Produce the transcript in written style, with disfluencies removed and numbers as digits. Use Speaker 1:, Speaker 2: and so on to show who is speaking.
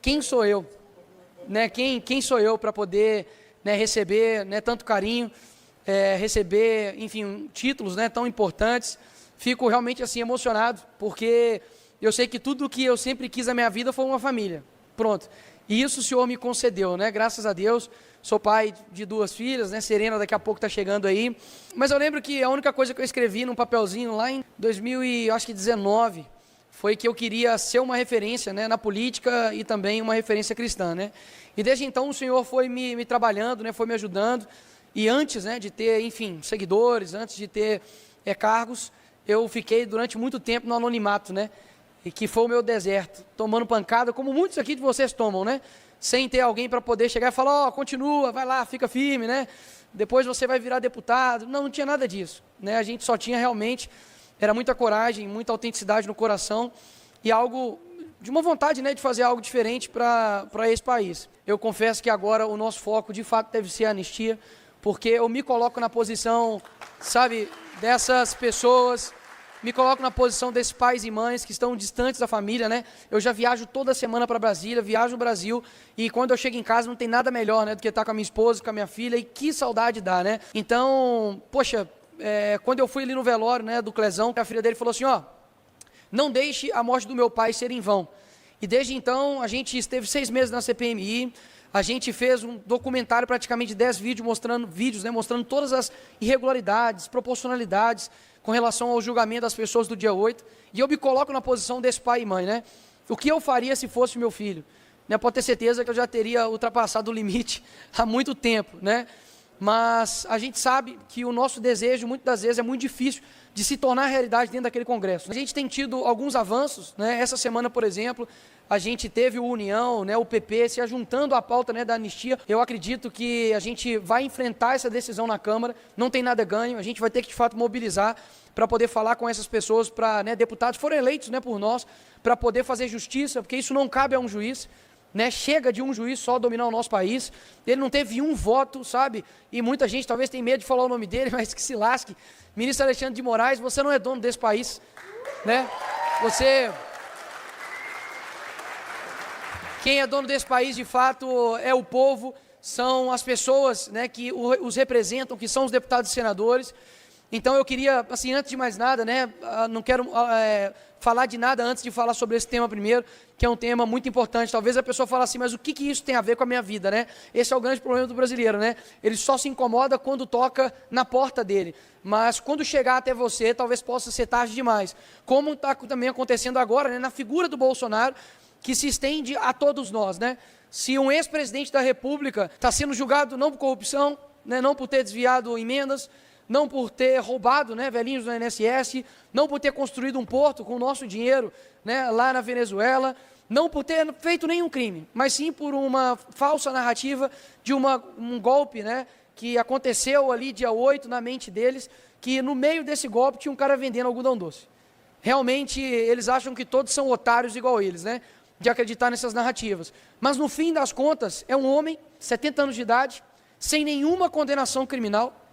Speaker 1: quem sou eu, né? Quem sou eu para poder, né, receber, né, tanto carinho, receber, enfim, títulos, né, tão importantes. Fico realmente assim emocionado, porque eu sei que tudo que eu sempre quis na minha vida foi uma família. Pronto. E isso o Senhor me concedeu, né? Graças a Deus. Sou pai de 2 filhas, né? Serena daqui a pouco está chegando aí. Mas eu lembro que a única coisa que eu escrevi num papelzinho lá em 2019 foi que eu queria ser uma referência, né, na política e também uma referência cristã, né? E desde então o Senhor foi me trabalhando, né? Foi me ajudando. E antes, né, de ter, enfim, seguidores, antes de ter cargos, eu fiquei durante muito tempo no anonimato, né? E que foi o meu deserto, tomando pancada, como muitos aqui de vocês tomam, né? Sem ter alguém para poder chegar e falar, ó, continua, vai lá, fica firme, né? Depois você vai virar deputado. Não tinha nada disso, né? A gente só tinha realmente, era muita coragem, muita autenticidade no coração e algo, de uma vontade, né, de fazer algo diferente para esse país. Eu confesso que agora o nosso foco, de fato, deve ser a anistia, porque eu me coloco na posição, sabe, dessas pessoas, me coloco na posição desses pais e mães que estão distantes da família, né? Eu já viajo toda semana para Brasília, viajo no Brasil, e quando eu chego em casa não tem nada melhor, né, do que estar com a minha esposa, com a minha filha, e que saudade dá, né? Então, poxa, quando eu fui ali no velório, né, do Clezão, a filha dele falou assim, ó, não deixe a morte do meu pai ser em vão. E desde então, a gente esteve 6 meses na CPMI, a gente fez um documentário, praticamente 10 vídeos, né, mostrando todas as irregularidades, proporcionalidades com relação ao julgamento das pessoas do dia 8, e eu me coloco na posição desse pai e mãe, né? O que eu faria se fosse meu filho? Né, pode ter certeza que eu já teria ultrapassado o limite há muito tempo, né? Mas a gente sabe que o nosso desejo, muitas das vezes, é muito difícil de se tornar realidade dentro daquele congresso. A gente tem tido alguns avanços, né? Essa semana, por exemplo, a gente teve o União, né, o PP, se ajuntando à pauta, né, da anistia. Eu acredito que a gente vai enfrentar essa decisão na Câmara, não tem nada ganho, a gente vai ter que, de fato, mobilizar para poder falar com essas pessoas, para, né, deputados foram eleitos, né, por nós, para poder fazer justiça, porque isso não cabe a um juiz. Né, chega de um juiz só dominar o nosso país, ele não teve um voto, sabe, e muita gente talvez tem medo de falar o nome dele, mas que se lasque. Ministro Alexandre de Moraes, você não é dono desse país, né, quem é dono desse país de fato é o povo, são as pessoas, né, que os representam, que são os deputados e senadores. Então eu queria, assim, antes de mais nada, né, não quero falar de nada antes de falar sobre esse tema primeiro, que é um tema muito importante. Talvez a pessoa fale assim, mas o que isso tem a ver com a minha vida, né? Esse é o grande problema do brasileiro, né? Ele só se incomoda quando toca na porta dele, mas quando chegar até você, talvez possa ser tarde demais. Como está também acontecendo agora, né, na figura do Bolsonaro, que se estende a todos nós, né? Se um ex-presidente da República está sendo julgado não por corrupção, né, não por ter desviado emendas, não por ter roubado, né, velhinhos do INSS, não por ter construído um porto com o nosso dinheiro, né, lá na Venezuela, não por ter feito nenhum crime, mas sim por uma falsa narrativa de um golpe, né, que aconteceu ali dia 8 na mente deles, que no meio desse golpe tinha um cara vendendo algodão doce. Realmente eles acham que todos são otários igual eles, né, de acreditar nessas narrativas. Mas no fim das contas é um homem, 70 anos de idade, sem nenhuma condenação criminal,